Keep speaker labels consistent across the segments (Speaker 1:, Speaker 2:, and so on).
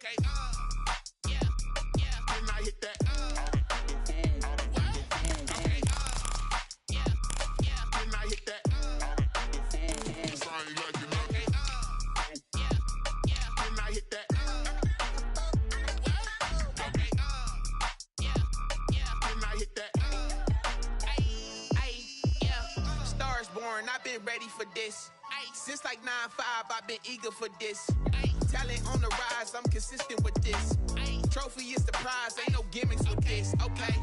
Speaker 1: Okay. Yeah. Then I hit that. Okay. Yeah. Then I hit that. Cause I ain't like it. Okay. Yeah. Then I hit that. Okay. Yeah. Then I hit that. Yeah. Stars born. I've been ready for this. Since like 9-5, I've been eager for this. Talent on the rise, I'm consistent with this. Trophy is the prize, ain't no gimmicks with this. Okay,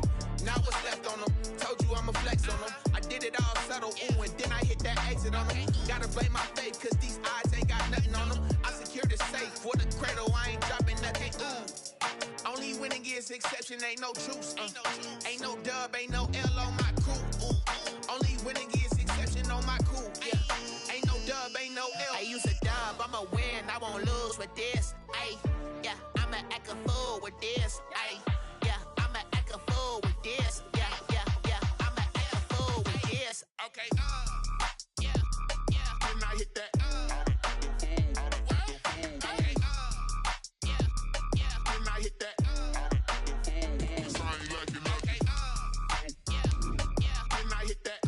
Speaker 1: now what's left on them? Told you I'ma flex on them. I did it all subtle, ooh, and then I hit that exit on them. Gotta blame my faith, cause these odds ain't got nothing on them. I secured the safe for the cradle, I ain't dropping nothing, ooh. Only winning is exception, ain't no truce. Ain't no dub, ain't no L on my crew. Only winning is exception on my crew, yeah. Ain't no dub, ain't no L. I use a dub, I'ma win, I won't lose with this. Ay, yeah, I'ma act a fool with this. Ay, yeah, I'ma act a fool with this. Yeah, I'ma act a fool with this. Okay, yeah, then I hit that. Okay, yeah, then I hit that. Cause I ain't like it. Okay, yeah, then I hit that.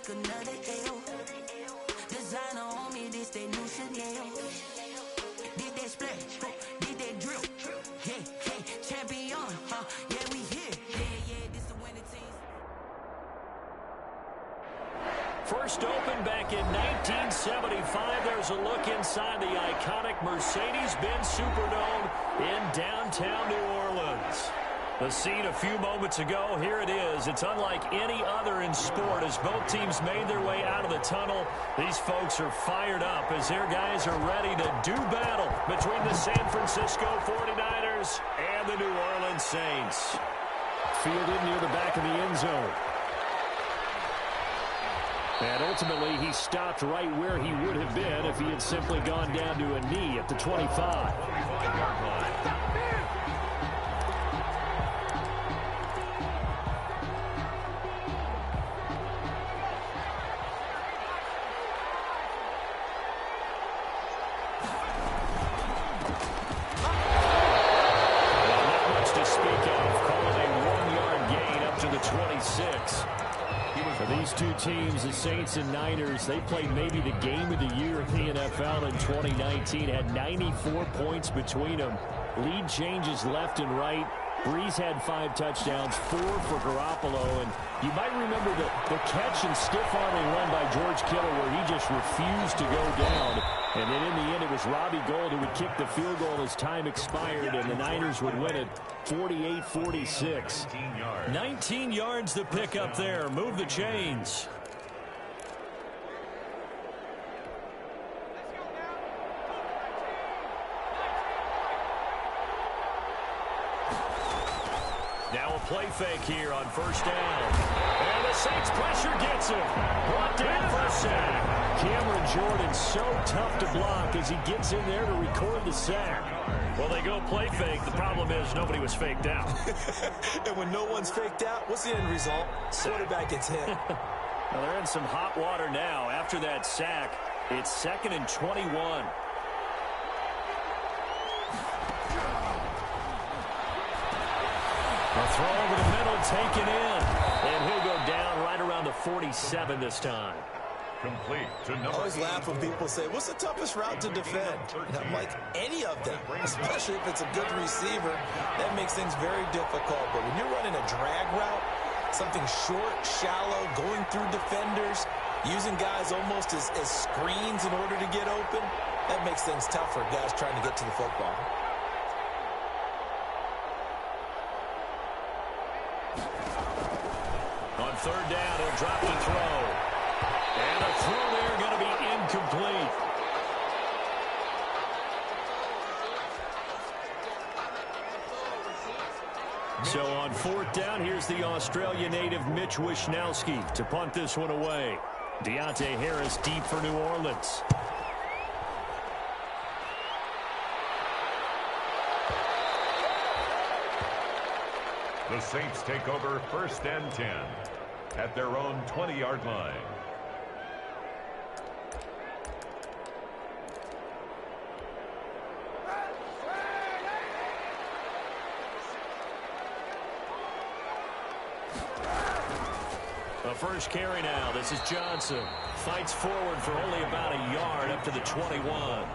Speaker 2: Another L. Designer on me, this they new Chanel. Did that splash, did that drill. Yeah, champion, yeah, we here. Yeah, this the winning team.
Speaker 3: First opened back in 1975. There's a look inside the iconic Mercedes-Benz Superdome in downtown New Orleans. The scene a few moments ago, here it is. It's unlike any other in sport as both teams made their way out of the tunnel. These folks are fired up as their guys are ready to do battle between the San Francisco 49ers and the New Orleans Saints. Fielded near the back of the end zone. And ultimately, he stopped right where he would have been if he had simply gone down to a knee at the 25. Two teams, the Saints and Niners, they played maybe the game of the year in the NFL in 2019. Had 94 points between them. Lead changes left and right. Breeze had 5 touchdowns, 4 for Garoppolo. And you might remember the catch and stiff-arming run by George Kittle where he just refused to go down. And then in the end, it was Robbie Gould who would kick the field goal as time expired, and the Niners would win it 48-46. 19 yards the pick up there. Move the chains. Now a play fake here on first down. And the Saints pressure gets him. Brought down for a sack. Cameron Jordan so tough to block as he gets in there to record the sack. Well, they go play fake. The problem is nobody was faked out.
Speaker 4: And when no one's faked out, what's the end result? Quarterback gets hit.
Speaker 3: Well, they're in some hot water now. After that sack, it's 2nd and 21. A throw over the middle, taken in. And he'll go down right around the 47 this time.
Speaker 5: Complete to number.
Speaker 4: I always laugh when people say, what's the toughest route to defend? And I'm like, any of them, especially if it's a good receiver. That makes things very difficult. But when you're running a drag route, something short, shallow, going through defenders, using guys almost as screens in order to get open, that makes things tough for guys trying to get to the football.
Speaker 3: On third down, he'll drop the throw. And a throw there going to be incomplete. So on fourth down, here's the Australia native Mitch Wishnowski to punt this one away. Deontay Harris deep for New Orleans.
Speaker 5: The Saints take over 1st and 10 at their own 20-yard line.
Speaker 3: The first carry now. This is Johnson. Fights forward for only about a yard up to the 21.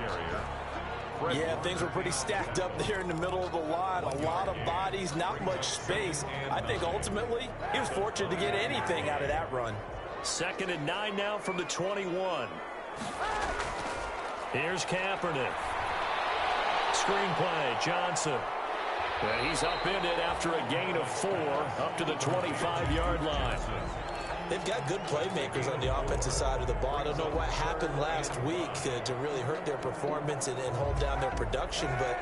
Speaker 4: Yeah, things were pretty stacked up there in the middle of the line. A lot of bodies, not much space. I think ultimately he was fortunate to get anything out of that run.
Speaker 3: 2nd and 9 now from the 21. Here's Kaepernick. Screen play, Johnson. And he's upended after a gain of 4 up to the 25-yard line.
Speaker 4: They've got good playmakers on the offensive side of the ball. I don't know what happened last week to really hurt their performance and hold down their production, but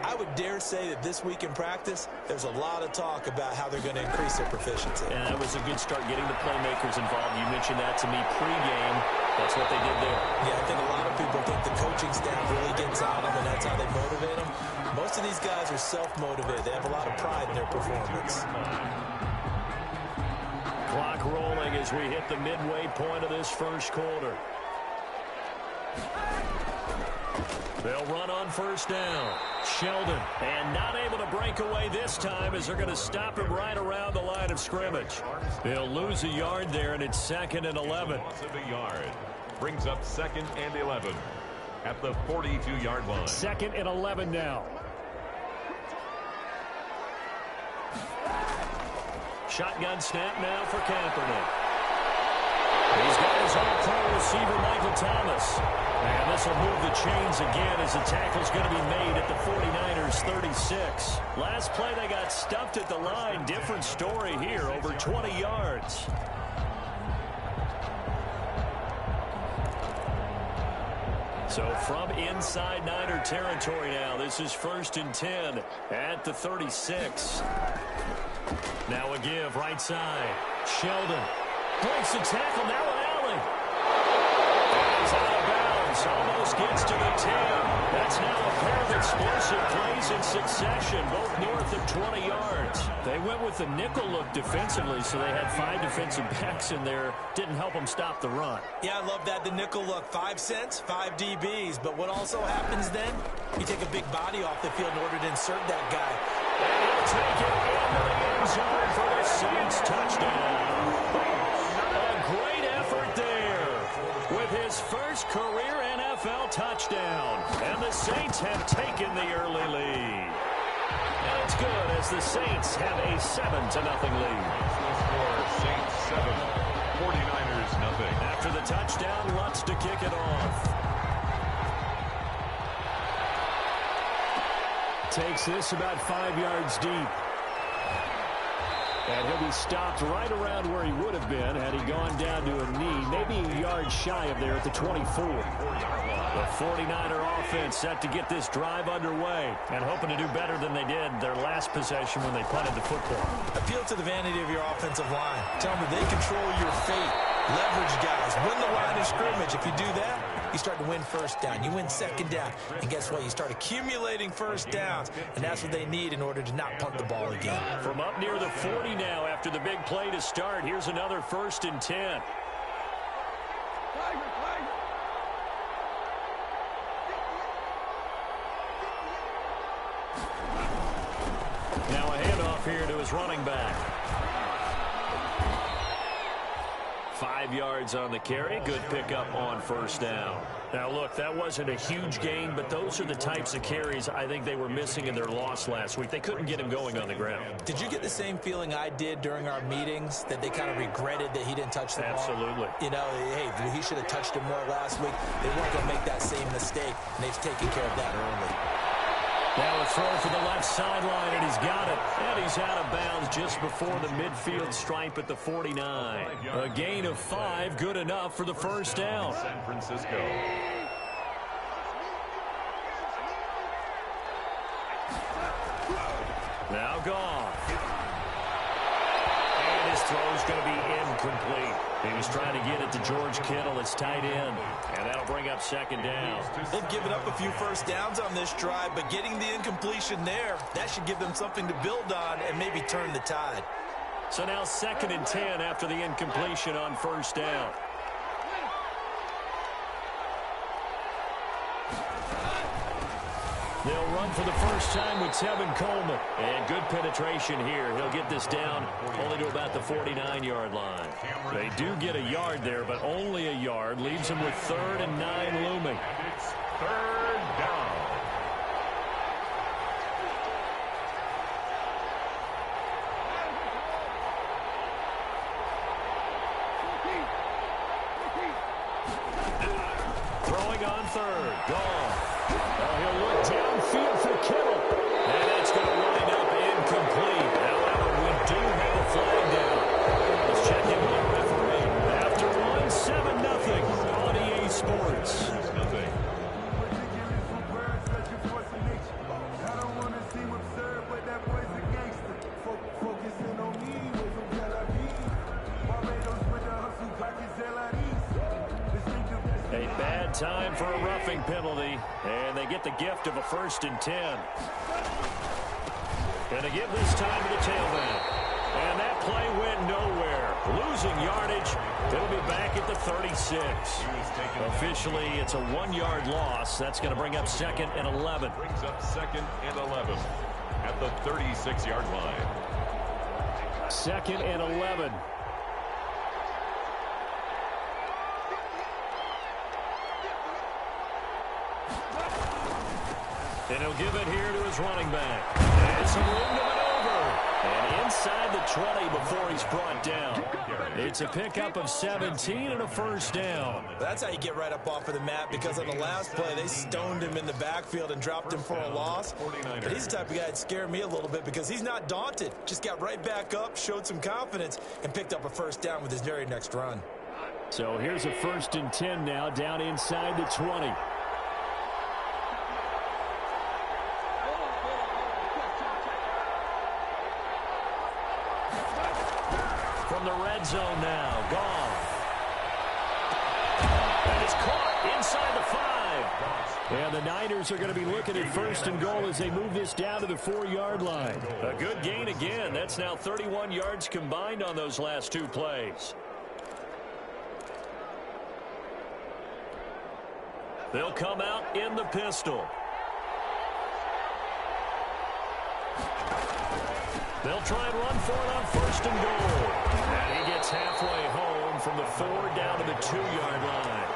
Speaker 4: I would dare say that this week in practice, there's a lot of talk about how they're going to increase their proficiency.
Speaker 3: And that was a good start getting the playmakers involved. You mentioned that to me pregame. That's what they did there.
Speaker 4: Yeah, I think a lot of people think the coaching staff really gets on them, and that's how they motivate them. Most of these guys are self-motivated. They have a lot of pride in their performance.
Speaker 3: Clock rolling as we hit the midway point of this first quarter. They'll run on 1st down. Sheldon, and not able to break away this time as they're going to stop him right around the line of scrimmage. They'll lose a yard there, and it's 2nd and 11.
Speaker 5: Loss of a yard brings up 2nd and 11 at the 42-yard line.
Speaker 3: 2nd and 11 now. Shotgun snap now for Kaepernick. He's got his all-pro receiver, Michael Thomas. And this will move the chains again as the tackle's going to be made at the 49ers 36. Last play, they got stuffed at the line. Different story here, over 20 yards. So from inside Niner territory now, this is 1st and 10 at the 36. Now a give, right side. Sheldon breaks the tackle, now an alley. And he's out of bounds, almost gets to the 10. That's now a pair of explosive plays in succession, both north of 20 yards. They went with the nickel look defensively, so they had 5 defensive backs in there. Didn't help them stop the run.
Speaker 4: Yeah, I love that, the nickel look. 5 cents, 5 DBs. But what also happens then, you take a big body off the field in order to insert that guy.
Speaker 3: And he'll take it into the end zone for the Saints touchdown. A great effort there with his first career NFL touchdown. And the Saints have taken the early lead. And it's good as the Saints have a 7-0 lead.
Speaker 5: Saints 7, 49ers nothing.
Speaker 3: After the touchdown, Lutz to kick it off. Takes this about 5 yards deep. And he'll be stopped right around where he would have been had he gone down to a knee, maybe a yard shy of there at the 24. The 49er offense set to get this drive underway and hoping to do better than they did their last possession when they punted the football.
Speaker 4: Appeal to the vanity of your offensive line. Tell them that they control your fate. Leverage guys. Win the line of scrimmage. If you do that, you start to win 1st down. You win 2nd down. And guess what? You start accumulating 1st downs. And that's what they need in order to not punt the ball again.
Speaker 3: From up near the 40 now after the big play to start, here's another 1st and 10. Now a handoff here to his running back. 5 yards on the carry. Good pickup on first down. Now, look, that wasn't a huge gain, but those are the types of carries I think they were missing in their loss last week. They couldn't get him going on the ground.
Speaker 4: Did you get the same feeling I did during our meetings, that they kind of regretted that he didn't touch the ball?
Speaker 3: Absolutely.
Speaker 4: You know, hey, he should have touched it more last week. They weren't going to make that same mistake, and they've taken care of that early.
Speaker 3: Now a throw for the left sideline, and he's got it. And he's out of bounds just before the midfield stripe at the 49. A gain of 5, good enough for the first down.
Speaker 5: San Francisco.
Speaker 3: Now gone. And his throw's going to be incomplete. He was trying to get it to George Kittle, his tight end. And that'll bring up second down.
Speaker 4: They've given up a few first downs on this drive, but getting the incompletion there, that should give them something to build on and maybe turn the tide.
Speaker 3: So now 2nd and 10 after the incompletion on first down. They'll run for the first time with Tevin Coleman. And good penetration here. He'll get this down only to about the 49-yard line. They do get a yard there, but only a yard. Leaves them with 3rd and 9 looming.
Speaker 5: And it's 3rd down.
Speaker 3: Throwing on 3rd. Gone. Well, he'll look downfield for Kittle. And that's going to wind up incomplete. However, we do have a flag down. Let's check in with the referee. After 1, 7-0 on EA Sports. A bad time for a roughing penalty, and they get the gift of a 1st and 10. And they give this time to the tailback. And that play went nowhere. Losing yardage. It'll be back at the 36. Officially, it's a 1-yard loss. That's going to bring up 2nd and 11.
Speaker 5: Brings up 2nd and 11 at the 36-yard line.
Speaker 3: 2nd and 11. And he'll give it here to his running back. And some room to maneuver. And inside the 20 before he's brought down. It's a pickup of 17 and a first down.
Speaker 4: That's how you get right up off of the mat, because on the last play, they stoned him in the backfield and dropped him for a loss. But he's the type of guy that scared me a little bit, because he's not daunted. Just got right back up, showed some confidence, and picked up a first down with his very next run.
Speaker 3: So here's a 1st and 10 now, down inside the 20. From the red zone now, gone. That is caught inside the 5. And the Niners are going to be looking at 1st and goal as they move this down to the 4-yard line. A good gain again. That's now 31 yards combined on those last 2 plays. They'll come out in the pistol. They'll try and run for it on 1st and goal. And he gets halfway home from the 4 down to the 2-yard line.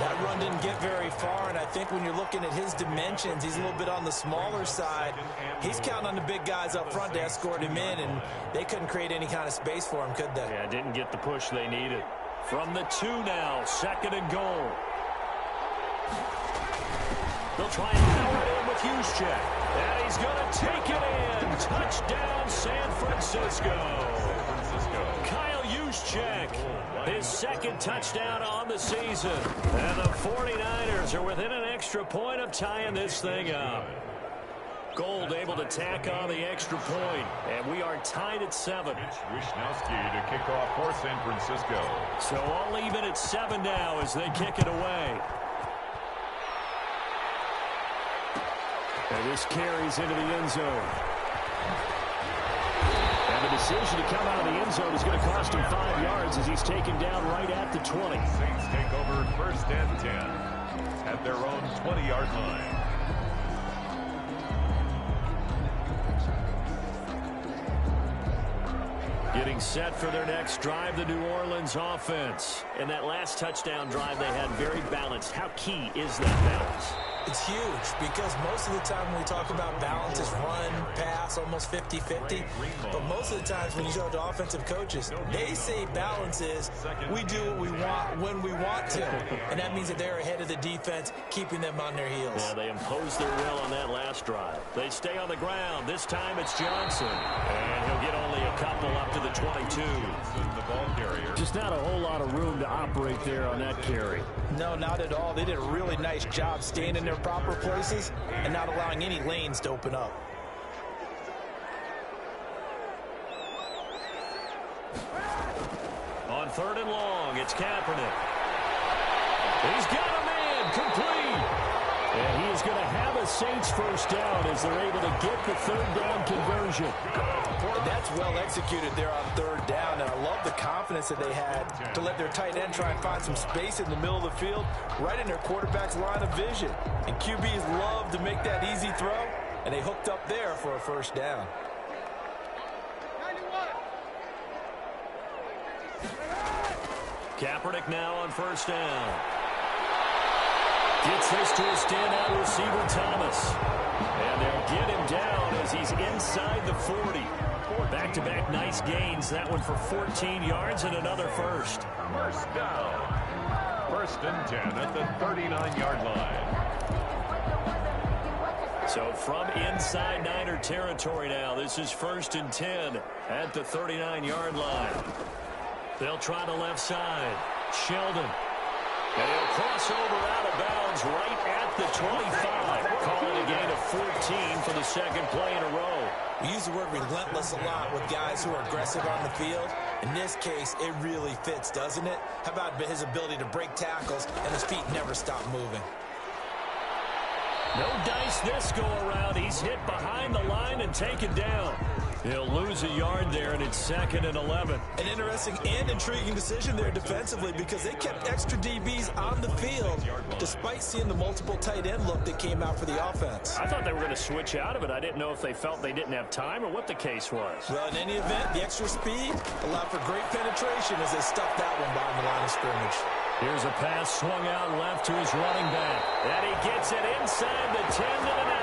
Speaker 4: That run didn't get very far, and I think when you're looking at his dimensions, he's a little bit on the smaller side. He's counting on the big guys up front to escort him in, and they couldn't create any kind of space for him, could they?
Speaker 3: Yeah, didn't get the push they needed. From the 2 now, 2nd and goal. They'll try and power it in with Juszczyk. And he's going to take it in. Touchdown, San Francisco. Kyle Juszczyk, his 2nd touchdown on the season. And the 49ers are within an extra point of tying this thing up. Gold able to tack on the extra point. And we are tied at 7.
Speaker 5: Wisnowski to kick off for San Francisco.
Speaker 3: So all even at 7 now as they kick it away. And this carries into the end zone. And the decision to come out of the end zone is going to cost him 5 yards as he's taken down right at the 20.
Speaker 5: Saints take over 1st and 10 at their own 20-yard line.
Speaker 3: Getting set for their next drive, the New Orleans offense. And that last touchdown drive they had very balanced. How key is that balance?
Speaker 4: It's huge because most of the time when we talk about balance is run, pass, almost 50-50. But most of the times when you talk to offensive coaches, they say balance is we do what we want when we want to. And that means that they're ahead of the defense, keeping them on their heels.
Speaker 3: Yeah, they imposed their will on that last drive. They stay on the ground. This time it's Johnson. And he'll get only a couple up to the 22. Just not a whole lot of room to operate there on that carry.
Speaker 4: No, not at all. They did a really nice job staying in their proper places and not allowing any lanes to open up.
Speaker 3: On 3rd and long, it's Kaepernick. He's got a man complete. And he is going to have a Saints first down as they're able to get the 3rd down conversion.
Speaker 4: That's well executed there on 3rd down, and I love the confidence that they had to let their tight end try and find some space in the middle of the field, right in their quarterback's line of vision. And QBs love to make that easy throw, and they hooked up there for a first down.
Speaker 3: Kaepernick now on 1st down. Gets this to his standout receiver, Thomas. And they'll get him down as he's inside the 40. Back-to-back nice gains. That one for 14 yards and another first.
Speaker 5: First down. 1st and 10 at the 39-yard line.
Speaker 3: So from inside Niner territory now, this is 1st and 10 at the 39-yard line. They'll try the left side. Sheldon. And he'll cross over out of bounds right at the 25. Calling a gain of 14 for the 2nd play in a row.
Speaker 4: We use the word relentless a lot with guys who are aggressive on the field. In this case, it really fits, doesn't it? How about his ability to break tackles and his feet never stop moving?
Speaker 3: No dice this go around. He's hit behind the line and taken down. He'll lose a yard there, and it's 2nd and 11.
Speaker 4: An interesting and intriguing decision there defensively because they kept extra DBs on the field despite seeing the multiple tight end look that came out for the offense.
Speaker 3: I thought they were going to switch out of it. I didn't know if they felt they didn't have time or what the case was.
Speaker 4: Well, in any event, the extra speed allowed for great penetration as they stuffed that one behind the line of scrimmage.
Speaker 3: Here's a pass swung out left to his running back. And he gets it inside the 10 to the 9.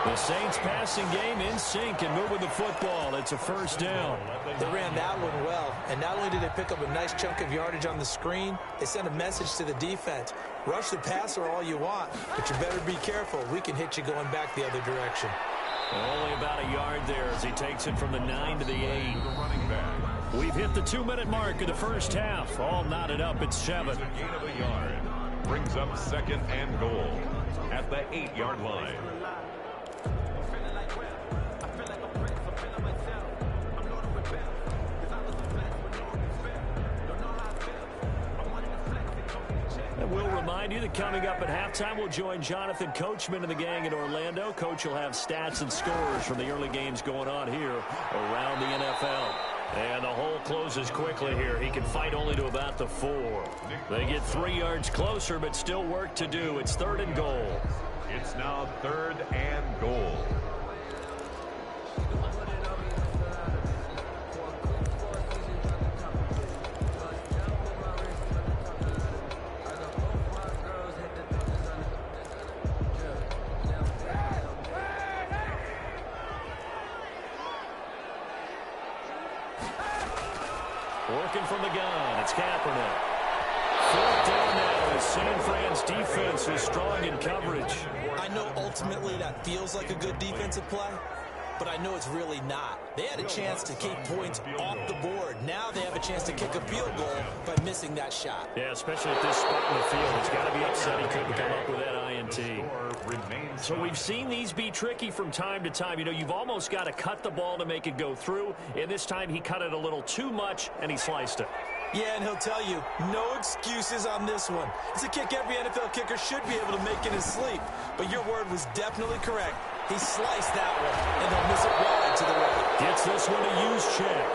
Speaker 3: The Saints passing game in sync and moving the football. It's a first down.
Speaker 4: They ran that one well, and not only did they pick up a nice chunk of yardage on the screen, they sent a message to the defense. Rush the passer all you want, but you better be careful. We can hit you going back the other direction.
Speaker 3: Only about a yard there as he takes it from the 9 to the 8. We've hit the 2-minute mark of the first half. All knotted up at 7.
Speaker 5: Gain of a yard. Brings up 2nd and goal at the 8-yard line.
Speaker 3: And we'll remind you that coming up at halftime, we'll join Jonathan Coachman and the gang in Orlando. Coach will have stats and scores from the early games going on here around the NFL. And the hole closes quickly here. He can fight only to about the 4. They get 3 yards closer, but still work to do. It's 3rd and goal.
Speaker 5: It's now 3rd and goal.
Speaker 3: Working from the gun, it's Kaepernick. 4th down now as San Fran's defense is strong in coverage.
Speaker 4: I know ultimately that feels like a good defensive play, but I know it's really not. They had a chance to keep points off the board. Now they have a chance to kick a field goal by missing that shot.
Speaker 3: Yeah, especially at this spot in the field. It's got to be upset he couldn't come up with that INT. So we've seen these be tricky from time to time. You know, you've almost got to cut the ball to make it go through. And this time he cut it a little too much, and he sliced it.
Speaker 4: Yeah, and he'll tell you, no excuses on this one. It's a kick every NFL kicker should be able to make in his sleep. But your word was definitely correct. He sliced that one, and they'll miss it wide to the right.
Speaker 3: Gets this one a use check.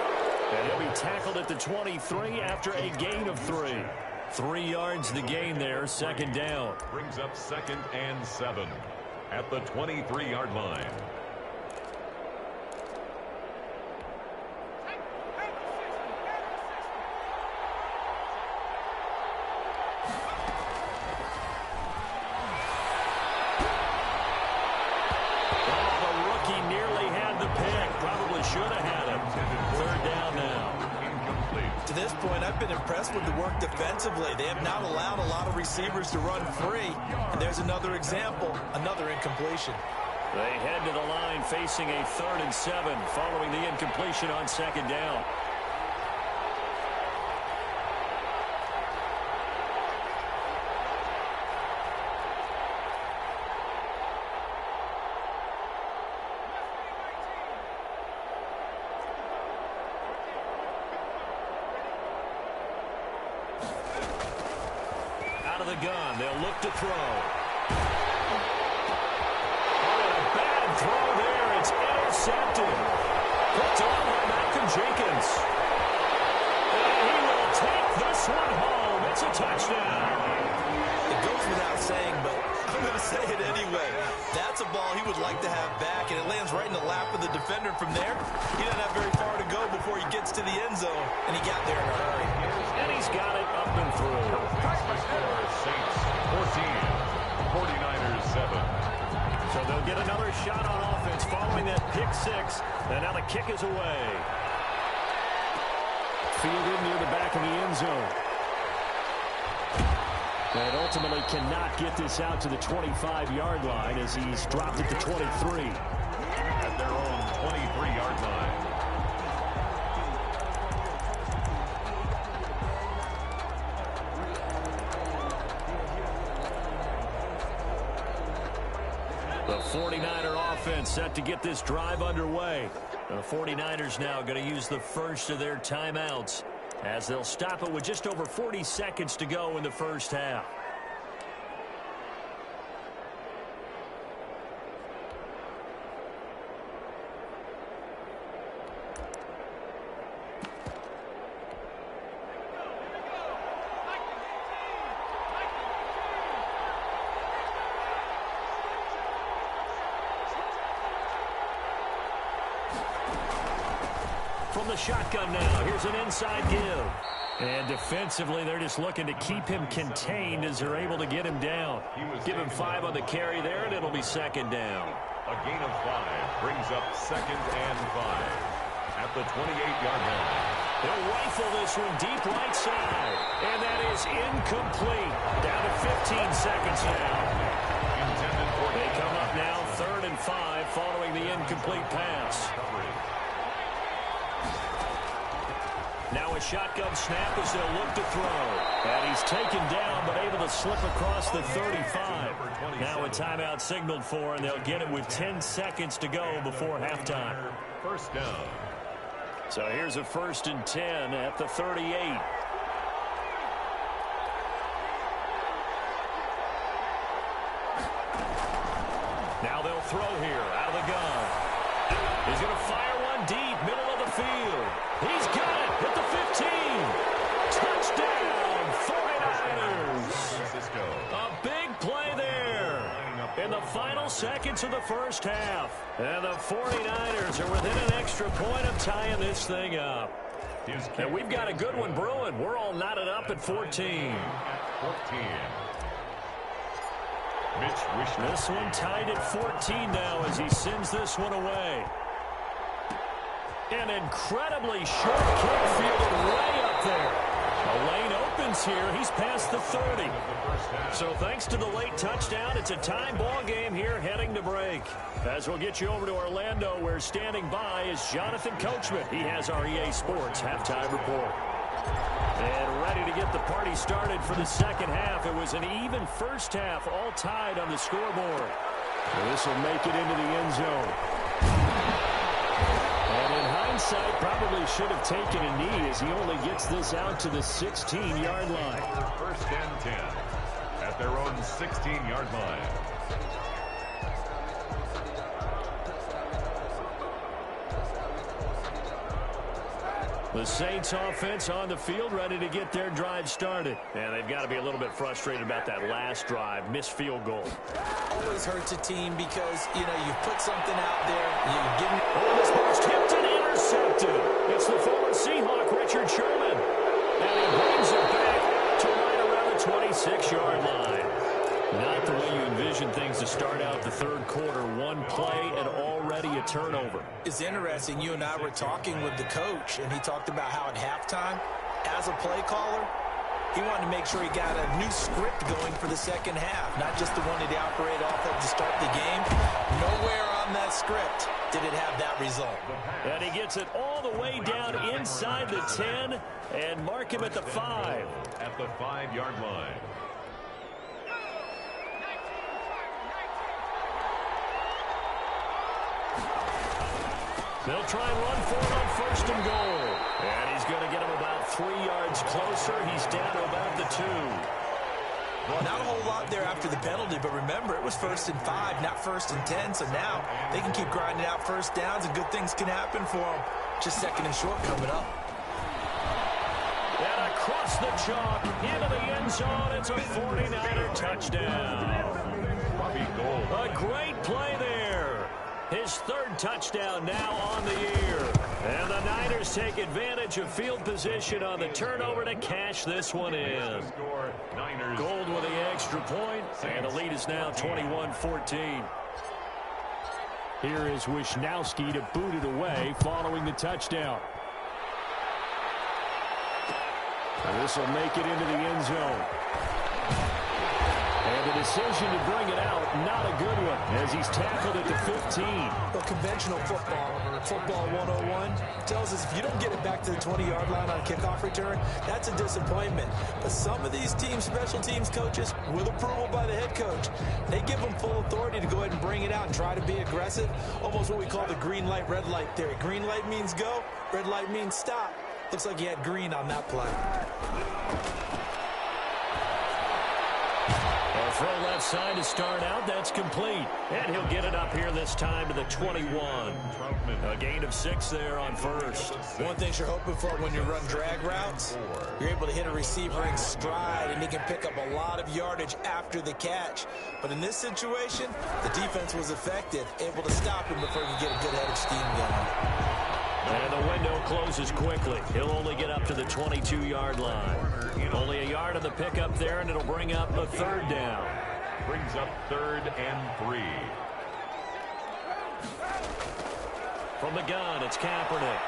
Speaker 3: And he'll be tackled at the 23 after a gain of 3. 3 yards the gain there, 2nd down.
Speaker 5: Brings up 2nd and 7 at the 23-yard line.
Speaker 4: point, I've been impressed with the work defensively. They have not allowed a lot of receivers to run free. And there's another example, another incompletion.
Speaker 3: They head to the line facing a 3rd and 7 following the incompletion on 2nd down. Out of the gun, they'll look to throw. Throw there, it's intercepted. Picked on by Malcolm Jenkins. And he will take this one home. It's a touchdown.
Speaker 4: It goes without saying, but I'm going to say it anyway. That's a ball he would like to have back, and it lands right in the lap of the defender from there. He doesn't have very far to go before he gets to the end zone, and he got there in a hurry.
Speaker 3: And he's got it up and through.
Speaker 5: Saints 14, 49ers 7.
Speaker 3: So they'll get another shot on offense following that pick 6. And now the kick is away. Fielded near the back of the end zone. And ultimately cannot get this out to the 25-yard line as he's dropped it to 23.
Speaker 5: At their own 23-yard line.
Speaker 3: The 49er offense set to get this drive underway. The 49ers now going to use the first of their timeouts as they'll stop it with just over 40 seconds to go in the first half. From the shotgun now, here's an inside give. And defensively, they're just looking to keep him contained as they're able to get him down. Give him 5 on the carry there, and it'll be 2nd down.
Speaker 5: A gain of 5 brings up 2nd and 5 at the 28-yard line.
Speaker 3: They'll rifle this one deep right side. And that is incomplete. Down to 15 seconds now. They come up now 3rd and 5 following the incomplete pass. Now a shotgun snap as they'll look to throw. And he's taken down but able to slip across the 35. Now a timeout signaled for, and they'll get it with 10 seconds to go before halftime.
Speaker 5: First down.
Speaker 3: So here's a 1st and 10 at the 38. Now they'll throw here out of the gun. He's going to fire one deep, middle of the field. He's got it at the 15. Touchdown, 49ers. A big play there in the final seconds of the first half. And the 49ers are within an extra point of tying this thing up. And we've got a good one brewing. We're all knotted up at 14. This one tied at 14 now as he sends this one away. An incredibly short kick fielded way up there. A lane opens here. He's past the 30. So thanks to the late touchdown, it's a time ball game here heading to break. As we'll get you over to Orlando, where standing by is Jonathan Coachman. He has our EA Sports halftime report. And ready to get the party started for the second half. It was an even first half, all tied on the scoreboard. This will make it into the end zone. And in hindsight, probably should have taken a knee as he only gets this out to the 16-yard line.
Speaker 5: 1st and 10 at their own 16-yard line.
Speaker 3: The Saints offense on the field, ready to get their drive started. And they've got to be a little bit frustrated about that last drive, missed field goal.
Speaker 4: Always hurts a team because, you put something out there, you give them...
Speaker 3: Oh, this ball's tipped and intercepted. It's the former Seahawk, Richard Sherman. And he brings it back to right around the 26-yard line. Not the way you envision things to start out the third quarter. One play and already a turnover.
Speaker 4: It's interesting. You and I were talking with the coach, and he talked about how at halftime, as a play caller, he wanted to make sure he got a new script going for the second half, not just the one that he operated off of to start the game. Nowhere on that script did it have that result.
Speaker 3: And he gets it all the way down inside the 10 and mark him at the 5.
Speaker 5: At the 5-yard line.
Speaker 3: They'll try and run for it on 1st and goal. And he's going to get him about 3 yards closer. He's down to about the 2.
Speaker 4: Well, not a whole lot there after the penalty, but remember, it was 1st and 5, not 1st and 10. So now they can keep grinding out first downs, and good things can happen for them. Just 2nd and short coming up.
Speaker 3: And across the chalk, into the end zone, it's a 49er touchdown. A great play there. His 3rd touchdown now on the year. And the Niners take advantage of field position on the turnover to cash this one in. Gold with the extra point, and the lead is now 21-14. Here is Wisnowski to boot it away following the touchdown. And this will make it into the end zone. And the decision to bring it out, not a good one, as he's tackled at the 15.
Speaker 4: Well, conventional football 101, tells us if you don't get it back to the 20-yard line on a kickoff return, that's a disappointment. But some of these teams, special teams coaches, with approval by the head coach, they give them full authority to go ahead and bring it out and try to be aggressive, almost what we call the green light, red light theory. Green light means go, red light means stop. Looks like he had green on that play.
Speaker 3: Throw left side to start out. That's complete. And he'll get it up here this time to the 21. A gain of 6 there on 1st.
Speaker 4: One thing you're hoping for when you run drag routes, you're able to hit a receiver in stride, and he can pick up a lot of yardage after the catch. But in this situation, the defense was effective, able to stop him before he could get a good head of steam going.
Speaker 3: And the window closes quickly. He'll only get up to the 22-yard line. Only a yard of the pickup there, and it'll bring up a 3rd down.
Speaker 5: Brings up 3rd and 3.
Speaker 3: From the gun, it's Kaepernick.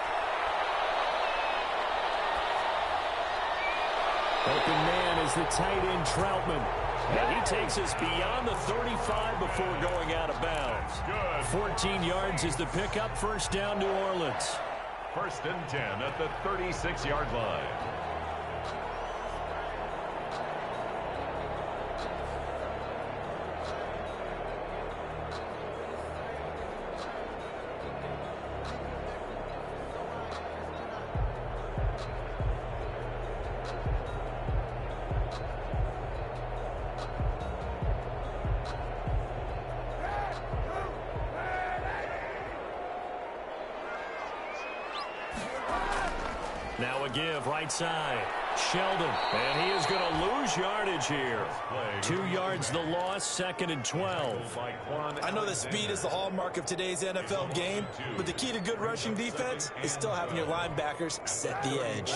Speaker 3: Open man is the tight end Troutman. And he takes us beyond the 35 before going out of bounds. 14 yards is the pickup. 1st down, New Orleans.
Speaker 5: 1st and 10 at the 36-yard line.
Speaker 3: Now a give right side. Sheldon. And he is going to lose yardage here. 2 yards the loss, 2nd and 12.
Speaker 4: I know that speed is the hallmark of today's NFL game, but the key to good rushing defense is still having your linebackers set the edge.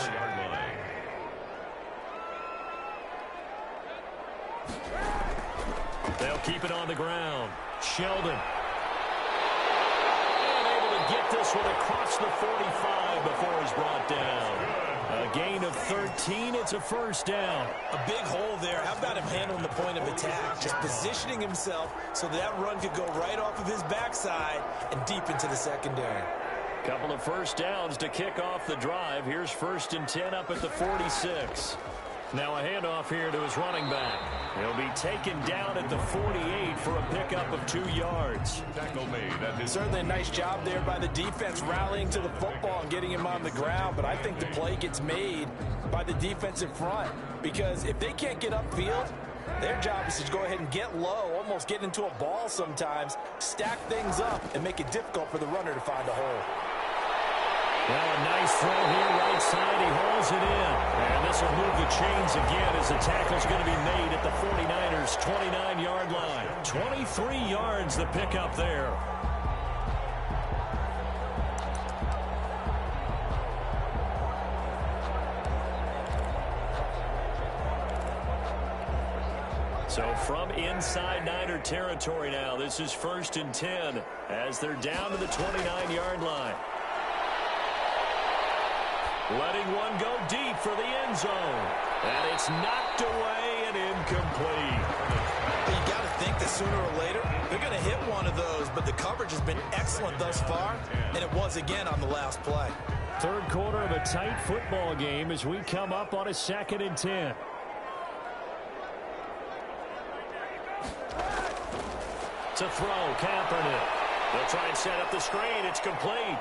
Speaker 3: They'll keep it on the ground. Sheldon. And able to get this one across the 45 before he's brought down. A gain of 13. It's a 1st down.
Speaker 4: A big hole there. How about him handling the point of attack? Just positioning himself so that run could go right off of his backside and deep into the secondary.
Speaker 3: Couple of 1st downs to kick off the drive. Here's 1st and 10 up at the 46. Now a handoff here to his running back. He'll be taken down at the 48 for a pickup of 2 yards.
Speaker 5: Tackle made.
Speaker 4: Certainly a nice job there by the defense rallying to the football and getting him on the ground, but I think the play gets made by the defensive front because if they can't get upfield, their job is to go ahead and get low, almost get into a ball sometimes, stack things up, and make it difficult for the runner to find a hole.
Speaker 3: Well, a nice throw here, right side. He hauls it in. And this will move the chains again as the tackle's going to be made at the 49ers' 29-yard line. 23 yards the pickup there. So from inside Niner territory now, this is 1st and 10 as they're down to the 29-yard line. letting one go deep for the end zone. And it's knocked away and incomplete.
Speaker 4: You got to think that sooner or later they're going to hit one of those, but the coverage has been excellent thus far, and it was again on the last play.
Speaker 3: Third quarter of a tight football game as we come up on a 2nd and 10. To throw, Kaepernick. They'll try and set up the screen. It's complete.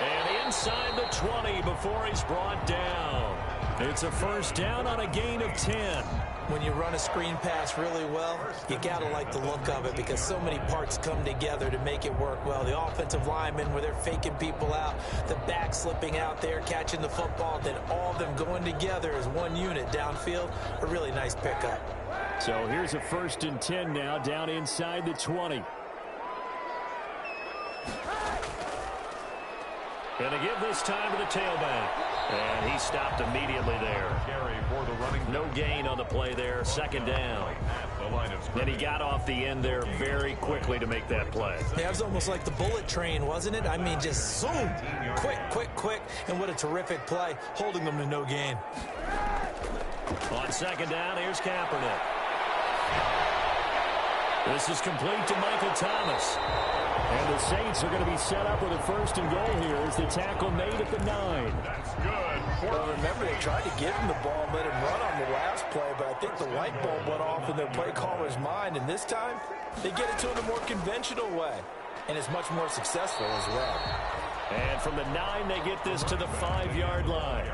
Speaker 3: And inside the 20 before he's brought down. It's a first down on a gain of 10.
Speaker 4: When you run a screen pass really well, you got to like the look of it because so many parts come together to make it work well. The offensive linemen, where they're faking people out, the back slipping out there, catching the football, then all of them going together as one unit downfield. A really nice pickup.
Speaker 3: So here's a 1st and 10 now, down inside the 20. Going to give this time to the tailback. And he stopped immediately there. No gain on the play there. 2nd down. And he got off the end there very quickly to make that play.
Speaker 4: Yeah, it was almost like the bullet train, wasn't it? I mean, just zoom. Quick, quick, quick. And what a terrific play, holding them to no gain.
Speaker 3: On 2nd down, here's Kaepernick. This is complete to Michael Thomas. And the Saints are going to be set up with a 1st and goal here as the tackle made at the 9.
Speaker 5: That's good.
Speaker 4: Well, remember, they tried to give him the ball and let him run on the last play, but I think the light bulb went off in their play caller's mind, and this time they get it to him a more conventional way, and it's much more successful as well.
Speaker 3: And from the 9, they get this to the 5-yard line.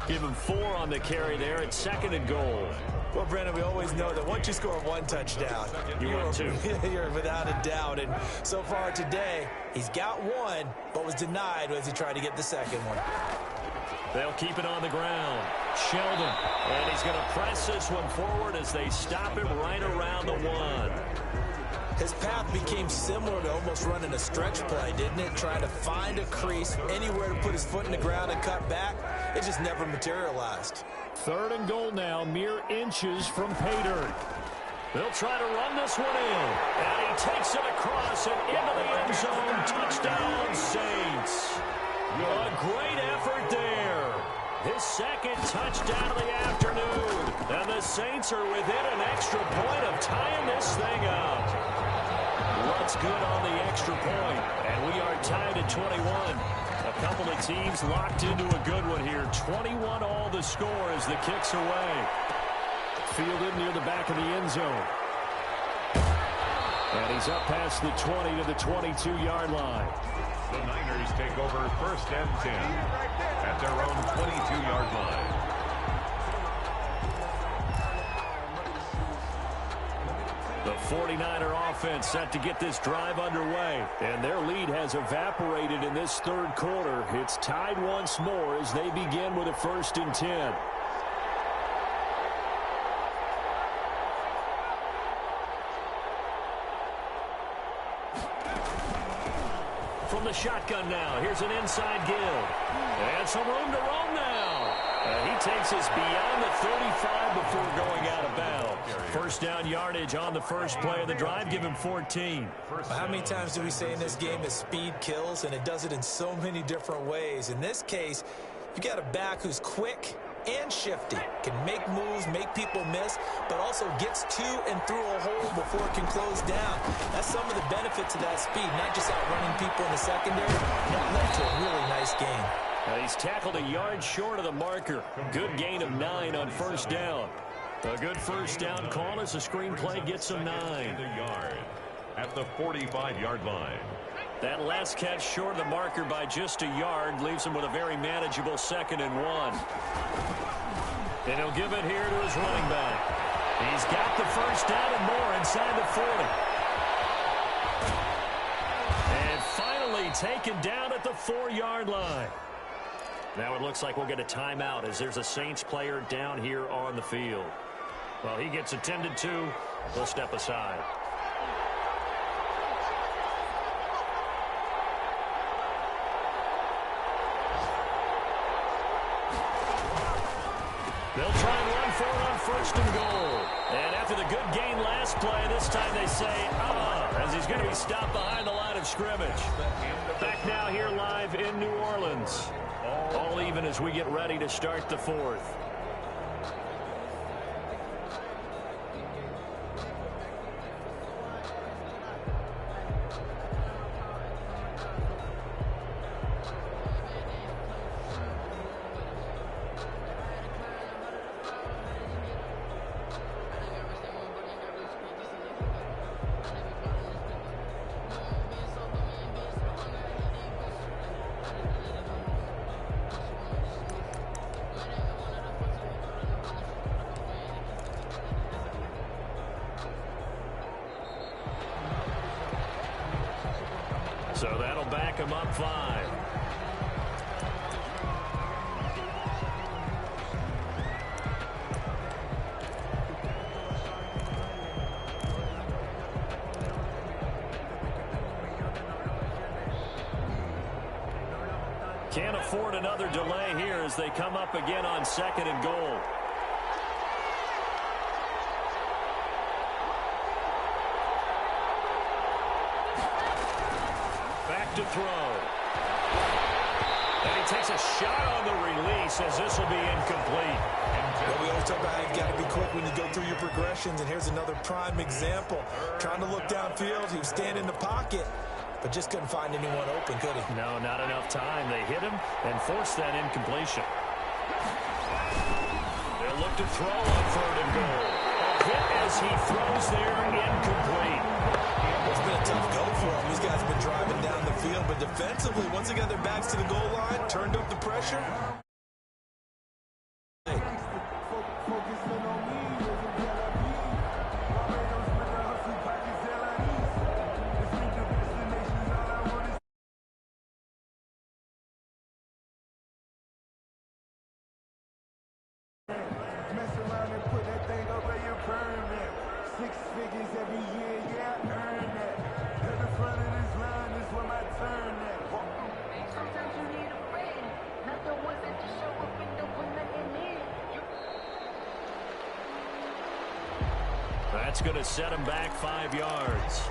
Speaker 3: Give him 4 on the carry there at 2nd and goal.
Speaker 4: Well, Brandon, we always know that once you score 1 touchdown, you're without a doubt. And so far today, he's got 1, but was denied as he tried to get the 2nd one.
Speaker 3: They'll keep it on the ground. Sheldon. And he's going to press this one forward as they stop him right around the 1.
Speaker 4: His path became similar to almost running a stretch play, didn't it? Trying to find a crease, anywhere to put his foot in the ground and cut back. It just never materialized.
Speaker 3: 3rd and goal now, mere inches from pay dirt. They'll try to run this one in. And he takes it across and into the end zone. Touchdown, Saints. A great effort there. His 2nd touchdown of the afternoon. And the Saints are within an extra point of tying this thing up. What's good on the extra point? And we are tied at 21. A couple of teams locked into a good one here. 21 all the score as the kick's away. Fielded near the back of the end zone. And he's up past the 20 to the 22-yard line.
Speaker 5: The Niners take over 1st and 10 at their own 22-yard line.
Speaker 3: The 49er offense set to get this drive underway. And their lead has evaporated in this 3rd quarter. It's tied once more as they begin with a 1st and 10. From the shotgun now, here's an inside give. And some room to roam now. And he takes us beyond the 35 before going out of bounds. 1st down yardage on the first play of the drive. Give him 14.
Speaker 4: How many times do we say in this game that speed kills, and it does it in so many different ways? In this case, you got a back who's quick and shifty, can make moves, make people miss, but also gets to and through a hole before it can close down. That's some of the benefits of that speed, not just outrunning people in the secondary, that led to a really nice game.
Speaker 3: He's tackled a yard short of the marker. Good gain of 9 on 1st down. A good 1st down call as the screen play gets him 9.
Speaker 5: At the 45-yard line.
Speaker 3: That last catch short of the marker by just a yard leaves him with a very manageable 2nd and 1. And he'll give it here to his running back. He's got the 1st down and more inside the 40. And finally taken down at the 4-yard line. Now it looks like we'll get a timeout as there's a Saints player down here on the field. Well, he gets attended to. We'll step aside. They'll try and run for it on first and goal. And after the good gain last play, this time they say, as he's going to be stopped behind the line of scrimmage. Back now here live in New Orleans. All even as we get ready to start the fourth. So that'll back him up 5. Can't afford another delay here as they come up again on second and goal. To throw. And he takes a shot on the release as this will be incomplete.
Speaker 4: Well, we always talk about how you've got to be quick when you go through your progressions, and here's another prime example. Trying to look downfield, he was standing in the pocket, but just couldn't find anyone open, could he?
Speaker 3: No, not enough time. They hit him and forced that incompletion. They'll look to throw on third and goal. A hit as he throws there, incomplete.
Speaker 4: It's been a tough go for him. These guys have been driving down the field, but defensively, once they got their backs to the goal line, turned up the pressure.
Speaker 6: Mess around and put that thing over your permit. 6 figures every year, yeah, earn that. At the front of this line is where my turn at.
Speaker 7: Sometimes you need a friend, not the ones that just show up in the when nothing is.
Speaker 3: That's going to set him back 5 yards.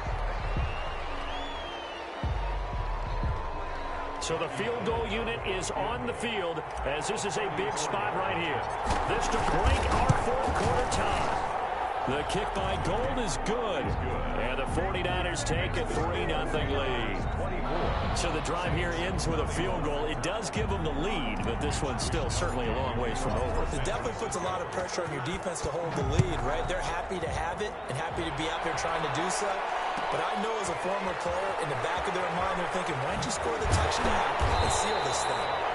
Speaker 3: So the field goal unit is on the field as this is a big spot right here. This to break our fourth quarter tie. The kick by Gold is good. And the 49ers take a 3-0 lead. So the drive here ends with a field goal. It does give them the lead, but this one's still certainly a long ways from over.
Speaker 4: It definitely puts a lot of pressure on your defense to hold the lead, right? They're happy to have it and happy to be out there trying to do so. But I know as a former player, in the back of their mind, they're thinking, why don't you score the touchdown and seal this thing?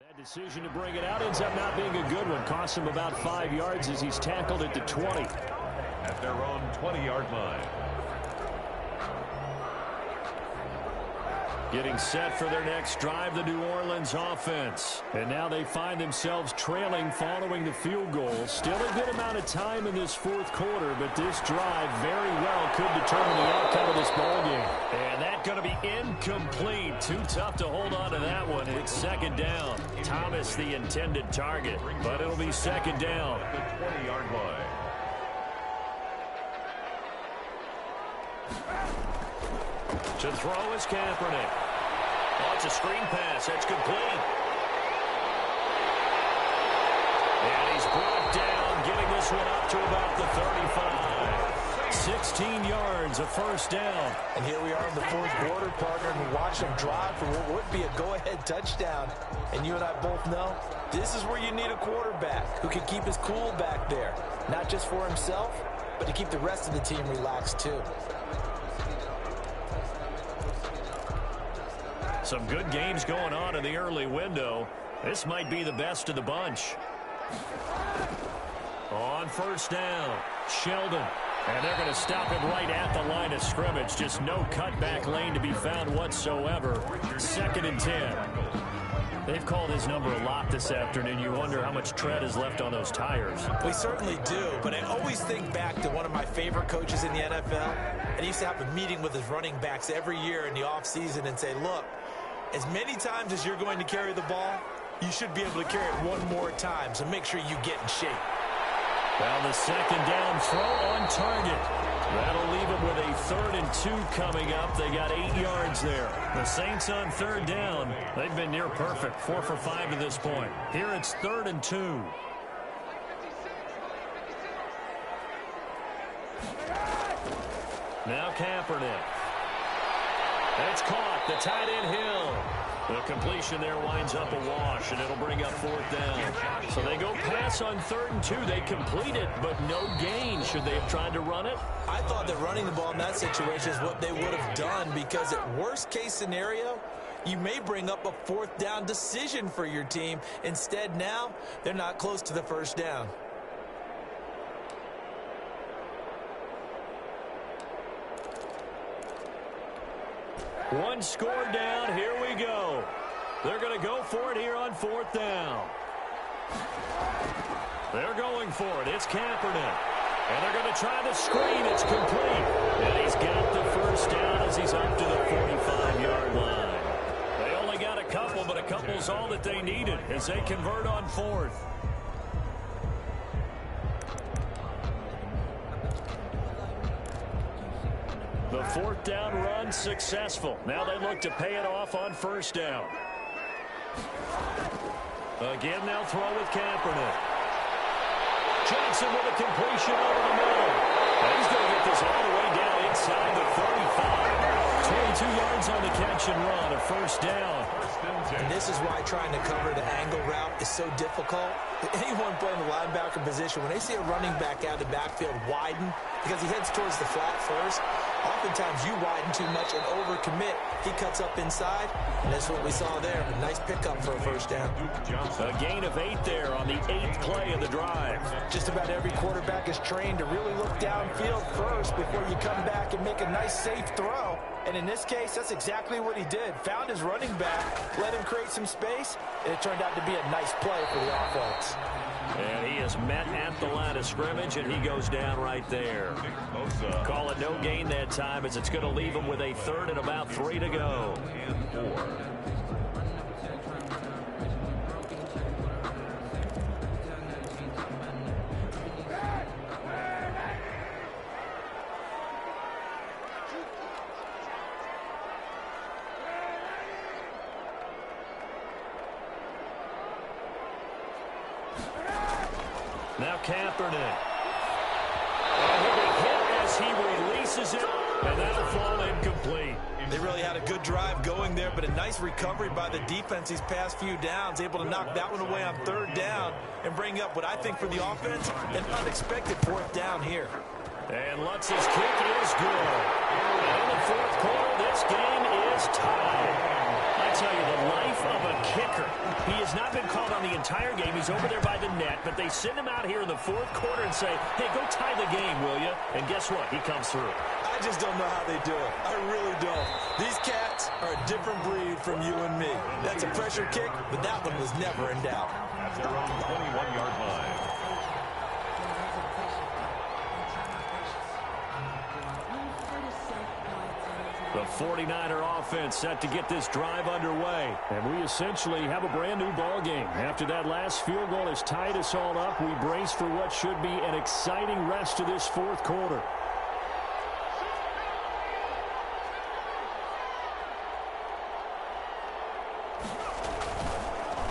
Speaker 3: That decision to bring it out ends up not being a good one. Costs him about 5 yards as he's tackled at the 20.
Speaker 5: At their own 20-yard line.
Speaker 3: Getting set for their next drive, the New Orleans offense. And now they find themselves trailing following the field goal. Still a good amount of time in this fourth quarter, but this drive very well could determine the outcome of this ballgame. And that's going to be incomplete. Too tough to hold on to that one. It's second down. Thomas the intended target, but it'll be second down.
Speaker 5: At the 20-yard line.
Speaker 3: To throw is Kaepernick. Oh, it's a screen pass. That's complete. And he's brought down, getting this one up to about the 35. 16 yards, a first down.
Speaker 4: And here we are in the fourth quarter, partner, and watch them drive for what would be a go-ahead touchdown. And you and I both know this is where you need a quarterback who can keep his cool back there, not just for himself, but to keep the rest of the team relaxed too.
Speaker 3: Some good games going on in the early window. This might be the best of the bunch. On first down, Sheldon. And they're going to stop him right at the line of scrimmage. Just no cutback lane to be found whatsoever. 2nd and 10. They've called his number a lot this afternoon. You wonder how much tread is left on those tires.
Speaker 4: We certainly do, but I always think back to one of my favorite coaches in the NFL. And he used to have a meeting with his running backs every year in the offseason and say, look, as many times as you're going to carry the ball, you should be able to carry it one more time, so make sure you get in shape.
Speaker 3: Well, the second down throw on target. That'll leave them with a 3rd and 2 coming up. They got 8 yards there. The Saints on 3rd down. They've been near perfect, 4 for 5 to this point. Here it's 3rd and 2. Now Kaepernick. It's caught. The tight end Hill. The completion there winds up a wash, and it'll bring up 4th down. So they go pass on 3rd and 2. They complete it, but no gain. Should they have tried to run it?
Speaker 4: I thought that running the ball in that situation is what they would have done, because at worst case scenario, you may bring up a 4th down decision for your team. Instead, now they're not close to the 1st down.
Speaker 3: One score down. Here we go. They're going to go for it here on 4th down. They're going for it. It's Kaepernick. And they're going to try the screen. It's complete. And he's got the 1st down as he's up to the 45-yard line. They only got a couple, but a couple's all that they needed as they convert on 4th. The 4th down run successful. Now they look to pay it off on 1st down. Again, they'll throw with Kaepernick. Johnson with a completion over the middle. And he's going to get this all the way down inside the 35. 22 yards on the catch and run, a 1st down.
Speaker 4: And this is why trying to cover the angle route is so difficult. Anyone playing the linebacker position, when they see a running back out of the backfield widen, because he heads towards the flat first, oftentimes you widen too much and overcommit. He cuts up inside, and that's what we saw there. A nice pickup for a 1st down.
Speaker 3: A gain of 8 there on the 8th play of the drive.
Speaker 4: Just about every quarterback is trained to really look downfield first before you come back and make a nice, safe throw. And in this case, that's exactly what he did. Found his running back, let him create some space, and it turned out to be a nice play for the offense.
Speaker 3: And he is met at the line of scrimmage, and he goes down right there. Call it no gain that time, as it's going to leave him with a 3rd and about 3 to go. Now Kaepernick. And he'll be hit as he releases it, and that'll fall incomplete.
Speaker 4: They really had a good drive going there, but a nice recovery by the defense these past few downs, able to knock that one away on 3rd down and bring up what I think for the offense, an unexpected 4th down here.
Speaker 3: And Lutz's kick is good. And in the 4th quarter, this game is tied. I tell you, the life of a kicker. He has not been called on the entire game. He's over there by the net, but they send him out here in the 4th quarter and say, hey, go tie the game, will you? And guess what? He comes through.
Speaker 4: I just don't know how they do it. I really don't. These cats are a different breed from you and me. That's a pressure kick, but that one was never in doubt.
Speaker 5: At their own 21-yard line.
Speaker 3: The 49er offense set to get this drive underway. And we essentially have a brand new ball game. After that last field goal has tied us all up, we brace for what should be an exciting rest of this 4th quarter.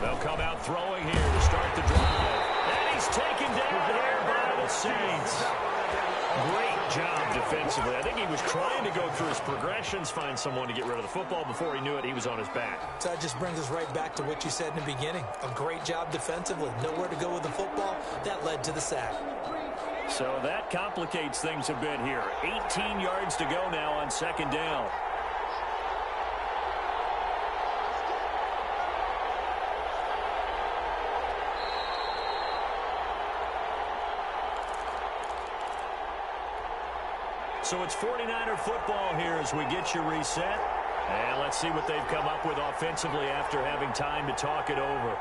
Speaker 3: They'll come out throwing here to start the drive. And He's taken down here by the Saints. Great job defensively. I think he was trying to go through his progressions, find someone to get rid of the football. Before he knew it, he was on his back.
Speaker 4: So that just brings us right back to what you said in the beginning. A great job defensively. Nowhere to go with the football. That led to the sack.
Speaker 3: So that complicates things a bit here. 18 yards to go now on second down. So it's 49er football here as we get you reset. And let's see what they've come up with offensively after having time to talk it over.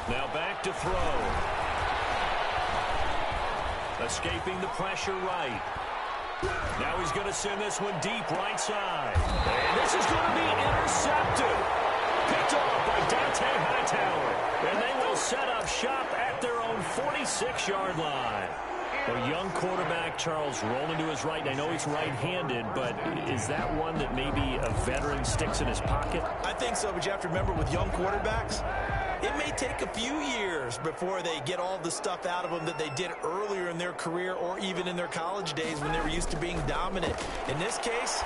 Speaker 3: Now back to throw. Escaping the pressure right. Now he's going to send this one deep right side. And this is going to be intercepted. Picked off by Dante Hightower. And they will set up shop at their own 46-yard line. A young quarterback, Charles, rolling to his right. I know he's right-handed, but is that one that maybe a veteran sticks in his pocket?
Speaker 4: I think so, but you have to remember with young quarterbacks, it may take a few years before they get all the stuff out of them that they did earlier in their career or even in their college days when they were used to being dominant. In this case,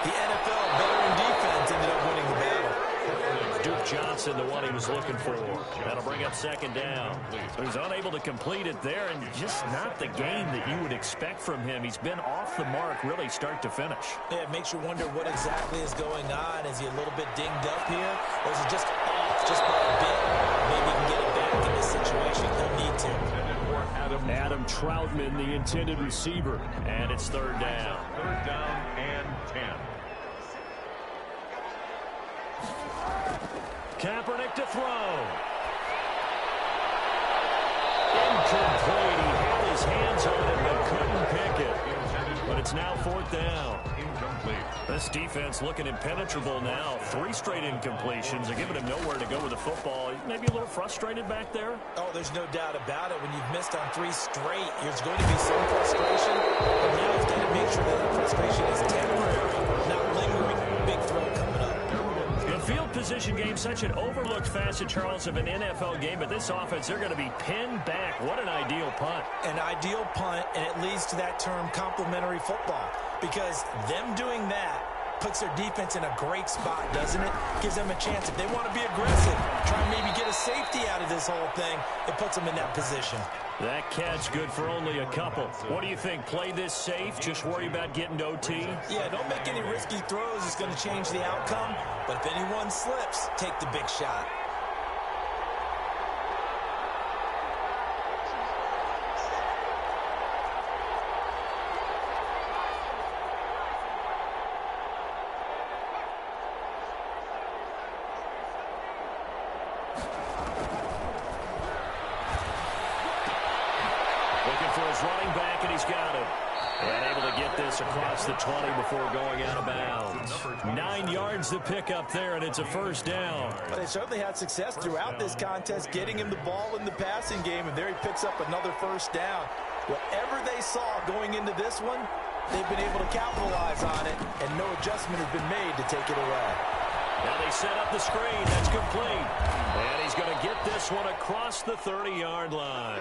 Speaker 4: the NFL veteran defense ended up winning the battle.
Speaker 3: Duke Johnson, the one he was looking for. That'll bring up second down. So he's unable to complete it there, and just not the game that you would expect from him. He's been off the mark, really, start to finish.
Speaker 4: Yeah, it makes you wonder what exactly is going on. Is he a little bit dinged up here, or is it just off just by a bit? Maybe he can get it back in this situation. He'll need to.
Speaker 3: Adam Troutman, the intended receiver, and it's third down.
Speaker 5: Third down and 10.
Speaker 3: Kaepernick to throw. Incomplete. He had his hands on it but couldn't pick it. But it's now fourth down.
Speaker 5: Incomplete.
Speaker 3: This defense looking impenetrable now. 3 straight incompletions. They're giving him nowhere to go with the football. Maybe a little frustrated back there.
Speaker 4: Oh, there's no doubt about it. When you've missed on 3 straight, there's going to be some frustration. But now he's got to make sure that frustration is temporary, not lingering. Big throw coming up.
Speaker 3: Field position game, such an overlooked facet, Charles, of an NFL game, but this offense, they're going to be pinned back. What an ideal punt.
Speaker 4: An ideal punt, and it leads to that term complementary football, because them doing that puts their defense in a great spot, doesn't it? Gives them a chance. If they want to be aggressive, try and maybe get a safety out of this whole thing, it puts them in that position.
Speaker 3: That catch good for only a couple. What do you think? Play this safe? Just worry about getting to OT?
Speaker 4: Yeah, don't make any risky throws. It's going to change the outcome. But if anyone slips, take the big shot.
Speaker 3: Running back, and he's got it. And able to get this across the 20 before going out of bounds. 9 yards to pick up there, and it's a first down.
Speaker 4: But they certainly had success throughout this contest, getting him the ball in the passing game, and there he picks up another first down. Whatever they saw going into this one, they've been able to capitalize on it, and no adjustment has been made to take it away.
Speaker 3: Now they set up the screen. That's complete. And he's going to get this one across the 30-yard line.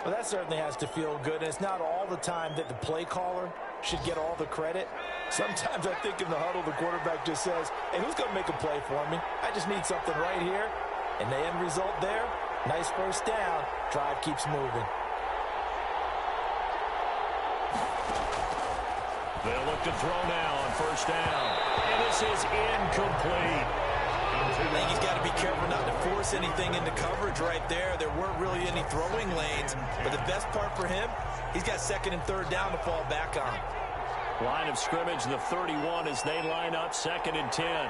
Speaker 4: Well, that certainly has to feel good. And it's not all the time that the play caller should get all the credit. Sometimes I think in the huddle, the quarterback just says, hey, who's going to make a play for me? I just need something right here. And the end result there, nice first down. Drive keeps moving.
Speaker 3: They'll look to throw now on first down. And this is incomplete.
Speaker 4: I think he's got to be careful not to force anything into coverage right there. There weren't really any throwing lanes. But the best part for him, he's got second and third down to fall back on.
Speaker 3: Line of scrimmage, the 31 as they line up, second and 10. And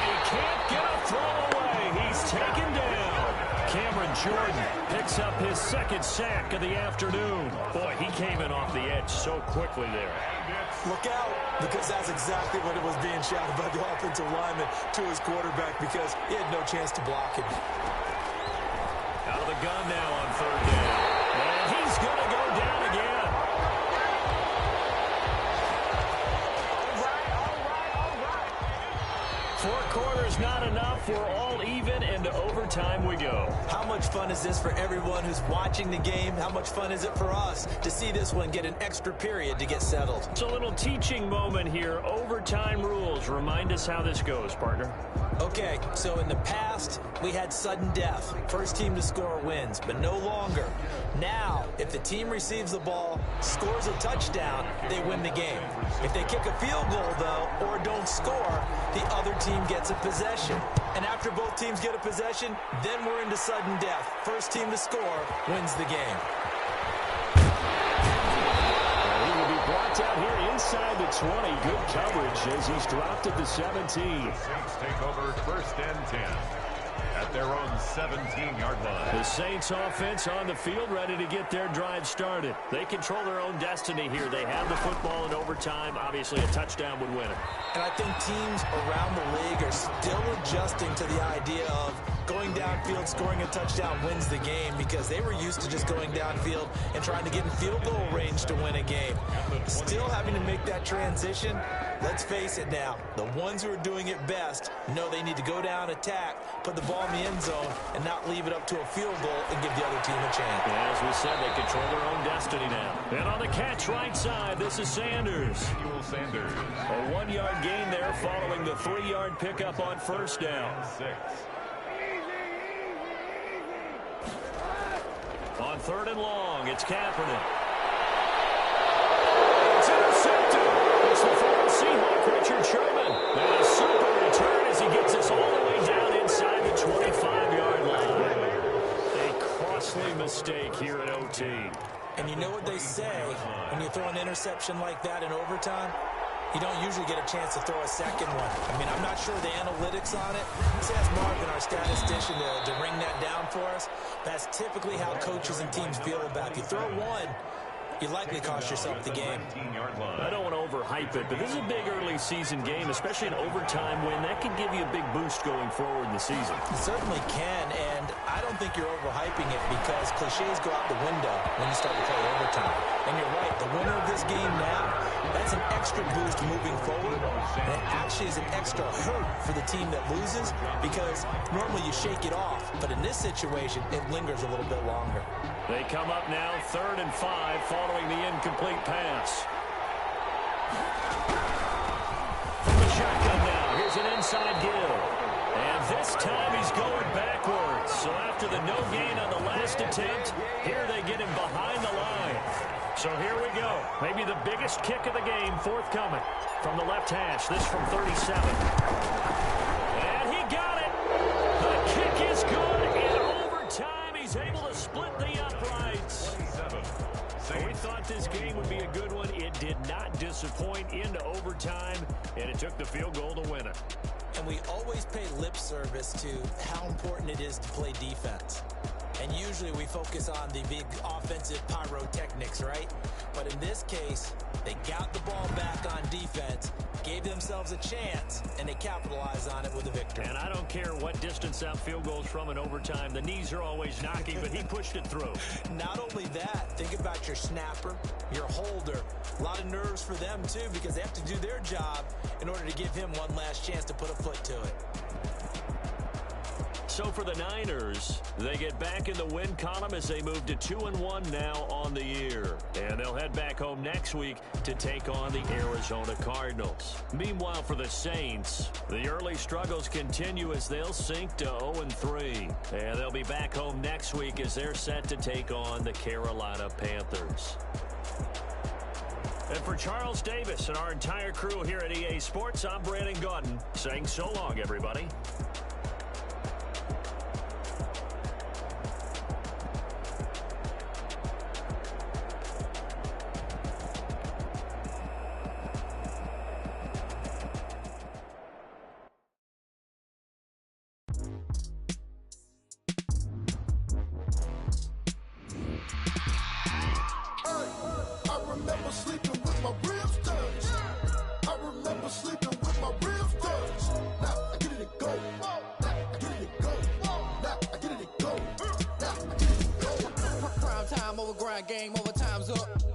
Speaker 3: he can't get a throw away. He's taken down. Cameron Jordan picks up his second sack of the afternoon. Boy, he came in off the edge so quickly there.
Speaker 4: Look out, because that's exactly what it was being shouted by the offensive lineman to his quarterback, because he had no chance to block him.
Speaker 3: Out of the gun now on third down. And he's going to go down again. Four quarters not enough. We're all even, and to overtime we go.
Speaker 4: How much fun is this for everyone who's watching the game? How much fun is it for us to see this one get an extra period to get settled?
Speaker 3: It's a little teaching moment here. Overtime rules. Remind us how this goes, partner.
Speaker 4: Okay, so in the past, we had sudden death. First team to score wins, but no longer. Now, if the team receives the ball, scores a touchdown, they win the game. If they kick a field goal, though, or don't score, the other team gets a possession. And after both teams get a possession, then we're into sudden death. First team to score wins the game.
Speaker 3: He will be blocked out here inside the 20. Good coverage as he's dropped at the 17.
Speaker 5: The Saints take over first and 10 at their own 17-yard line.
Speaker 3: The Saints offense on the field, ready to get their drive started. They control their own destiny here. They have the football in overtime. Obviously, a touchdown would win it.
Speaker 4: And I think teams around the league are still adjusting to the idea of going downfield, scoring a touchdown wins the game, because they were used to just going downfield and trying to get in field goal range to win a game. Still having to make that transition. Let's face it now, the ones who are doing it best know they need to go down, attack, put the ball in the end zone, and not leave it up to a field goal and give the other team a chance.
Speaker 3: As we said, they control their own destiny now. And on the catch right side, this is Sanders.
Speaker 5: Sanders.
Speaker 3: A 1-yard gain there following the 3-yard pickup on first down.
Speaker 5: 6.
Speaker 3: On third and long, it's Kaepernick. It's intercepted. It's the former Seahawk, Richard Sherman. And a super return as he gets us all the way down inside the 25-yard line. A costly mistake here at OT.
Speaker 4: And you know what they say, when you throw an interception like that in overtime, you don't usually get a chance to throw a second one. I mean, I'm not sure the analytics on it. Let's ask Marvin, our statistician, to ring that down for us. That's typically how coaches and teams feel about it. If you throw one, you likely cost yourself the game.
Speaker 3: I don't want to overhype it, but this is a big early season game, especially an overtime win. That can give you a big boost going forward in the season.
Speaker 4: It certainly can, and I don't think you're overhyping it because cliches go out the window when you start to play overtime. And you're right, the winner of this game now, that's an extra boost moving forward, and it actually is an extra hurt for the team that loses because normally you shake it off, but in this situation, it lingers a little bit longer.
Speaker 3: They come up now, 3rd and 5, following the incomplete pass. From the shotgun now, here's an inside give. And this time he's going backwards. So after the no gain on the last attempt, here they get him behind the line. So here we go. Maybe the biggest kick of the game forthcoming from the left hash. This from 37. And he got it. The kick is good. In overtime, he's able to split the uprights. We thought this game would be a good one. It did not disappoint into overtime, and it took the field goal to win it.
Speaker 4: And we always pay lip service to how important it is to play defense. And usually we focus on the big offensive pyrotechnics, right? But in this case, they got the ball back on defense, gave themselves a chance, and they capitalized on it with a victory.
Speaker 3: And I don't care what distance that field goes from in overtime. The knees are always knocking, but he pushed it through.
Speaker 4: Not only that, think about your snapper, your holder. A lot of nerves for them, too, because they have to do their job in order to give him one last chance to put a foot to it.
Speaker 3: So for the Niners, they get back in the win column as they move to 2-1 now on the year. And they'll head back home next week to take on the Arizona Cardinals. Meanwhile, for the Saints, the early struggles continue as they'll sink to 0-3. And they'll be back home next week as they're set to take on the Carolina Panthers. And for Charles Davis and our entire crew here at EA Sports, I'm Brandon Gaudin saying so long, everybody.
Speaker 8: Now I get it go. game, overtime's up.